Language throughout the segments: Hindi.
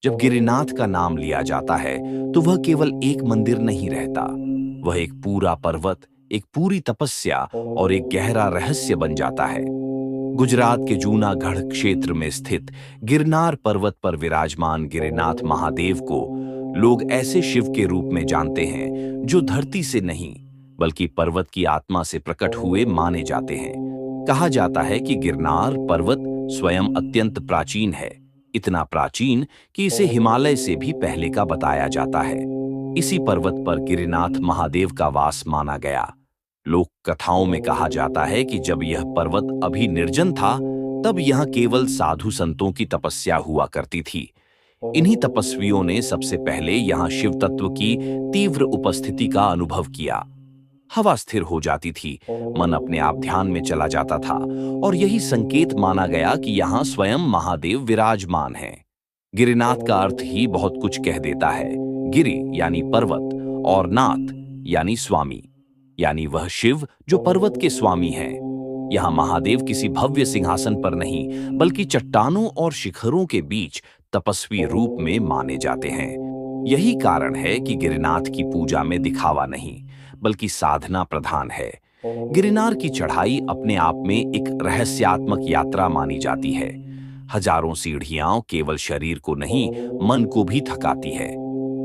जब गिरिनाथ का नाम लिया जाता है तो वह केवल एक मंदिर नहीं रहता, वह एक पूरा पर्वत, एक पूरी तपस्या और एक गहरा रहस्य बन जाता है। गुजरात के जूनागढ़ क्षेत्र में स्थित गिरनार पर्वत पर विराजमान गिरिनाथ महादेव को लोग ऐसे शिव के रूप में जानते हैं जो धरती से नहीं बल्कि पर्वत की आत्मा से प्रकट हुए माने जाते हैं। कहा जाता है कि गिरनार पर्वत स्वयं अत्यंत प्राचीन है, इतना प्राचीन कि इसे हिमालय से भी पहले का बताया जाता है। इसी पर्वत पर गिरिनाथ महादेव का वास माना गया। लोक कथाओं में कहा जाता है कि जब यह पर्वत अभी निर्जन था, तब यहाँ केवल साधु संतों की तपस्या हुआ करती थी। इन्हीं तपस्वियों ने सबसे पहले यहाँ शिव तत्व की तीव्र उपस्थिति का अनुभव किया। हवा स्थिर हो जाती थी, मन अपने आप ध्यान में चला जाता था और यही संकेत माना गया कि यहाँ स्वयं महादेव विराजमान हैं। गिरिनाथ का अर्थ ही बहुत कुछ कह देता है। गिरि यानी पर्वत और नाथ यानी स्वामी, यानी वह शिव जो पर्वत के स्वामी हैं। यहाँ महादेव किसी भव्य सिंहासन पर नहीं बल्कि चट्टानों और शिखरों के बीच तपस्वी रूप में माने जाते हैं। यही कारण है कि गिरिनाथ की पूजा में दिखावा नहीं बल्कि साधना प्रधान है। गिरनार की चढ़ाई अपने आप में एक रहस्यात्मक यात्रा मानी जाती है। हजारों सीढ़ियां केवल शरीर को नहीं, मन को भी थकाती है।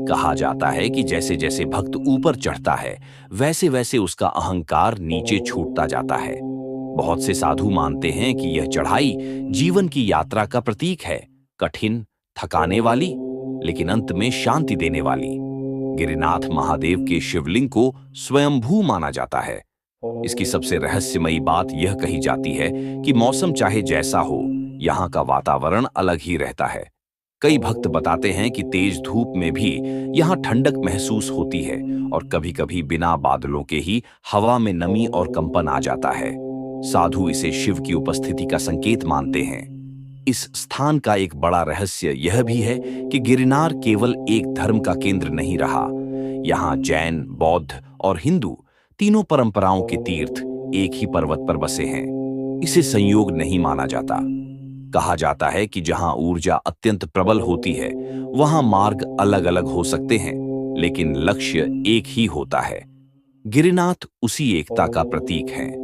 कहा जाता है कि जैसे जैसे भक्त ऊपर चढ़ता है, वैसे वैसे उसका अहंकार नीचे छूटता जाता है। बहुत से साधु मानते हैं कि यह चढ़ाई जीवन की यात्रा का प्रतीक है, कठिन, थकाने वाली, लेकिन अंत में शांति देने वाली। गिरिनाथ महादेव के शिवलिंग को स्वयंभू माना जाता है। इसकी सबसे रहस्यमयी बात यह कही जाती है कि मौसम चाहे जैसा हो, यहाँ का वातावरण अलग ही रहता है। कई भक्त बताते हैं कि तेज धूप में भी यहाँ ठंडक महसूस होती है और कभी-कभी बिना बादलों के ही हवा में नमी और कंपन आ जाता है। साधु इसे शिव की उपस्थिति का संकेत मानते हैं। इस स्थान का एक बड़ा रहस्य यह भी है कि गिरनार केवल एक धर्म का केंद्र नहीं रहा। यहाँ जैन, बौद्ध और हिंदू तीनों परंपराओं के तीर्थ एक ही पर्वत पर बसे हैं। इसे संयोग नहीं माना जाता। कहा जाता है कि जहां ऊर्जा अत्यंत प्रबल होती है, वहां मार्ग अलग-अलग हो सकते हैं, लेकिन लक्ष्य एक ही होता है। गिरिनाथ उसी एकता का प्रतीक है।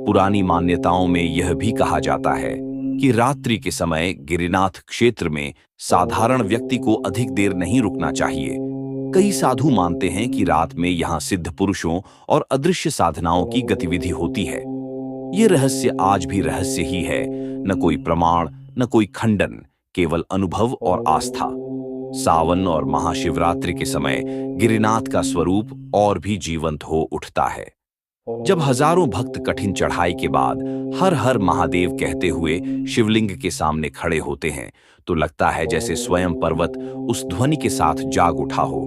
पुरानी मान्यताओं में यह भी कहा जाता है कि रात्रि के समय गिरिनाथ क्षेत्र में साधारण व्यक्ति को अधिक देर नहीं रुकना चाहिए। कई साधु मानते हैं कि रात में यहाँ सिद्ध पुरुषों और अदृश्य साधनाओं की गतिविधि होती है। ये रहस्य आज भी रहस्य ही है, न कोई प्रमाण, न कोई खंडन, केवल अनुभव और आस्था। सावन और महाशिवरात्रि के समय गिरिनाथ का स्वरूप और भी जीवंत हो उठता है। जब हजारों भक्त कठिन चढ़ाई के बाद हर हर महादेव कहते हुए शिवलिंग के सामने खड़े होते हैं, तो लगता है जैसे स्वयं पर्वत उस ध्वनि के साथ जाग उठा हो।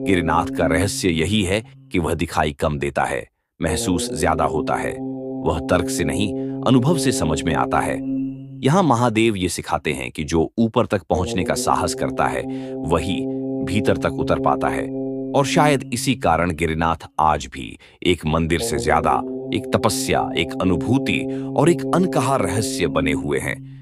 गिरिनाथ का रहस्य यही है कि वह दिखाई कम देता है, महसूस ज्यादा होता है। वह तर्क से नहीं, अनुभव से समझ में आता है। यहाँ महादेव ये सिखाते हैं कि जो ऊपर तक पहुंचने का साहस करता है, वही भीतर तक उतर पाता है। और शायद इसी कारण गिरिनाथ आज भी एक मंदिर से ज्यादा एक तपस्या, एक अनुभूति और एक अनकहा रहस्य बने हुए हैं।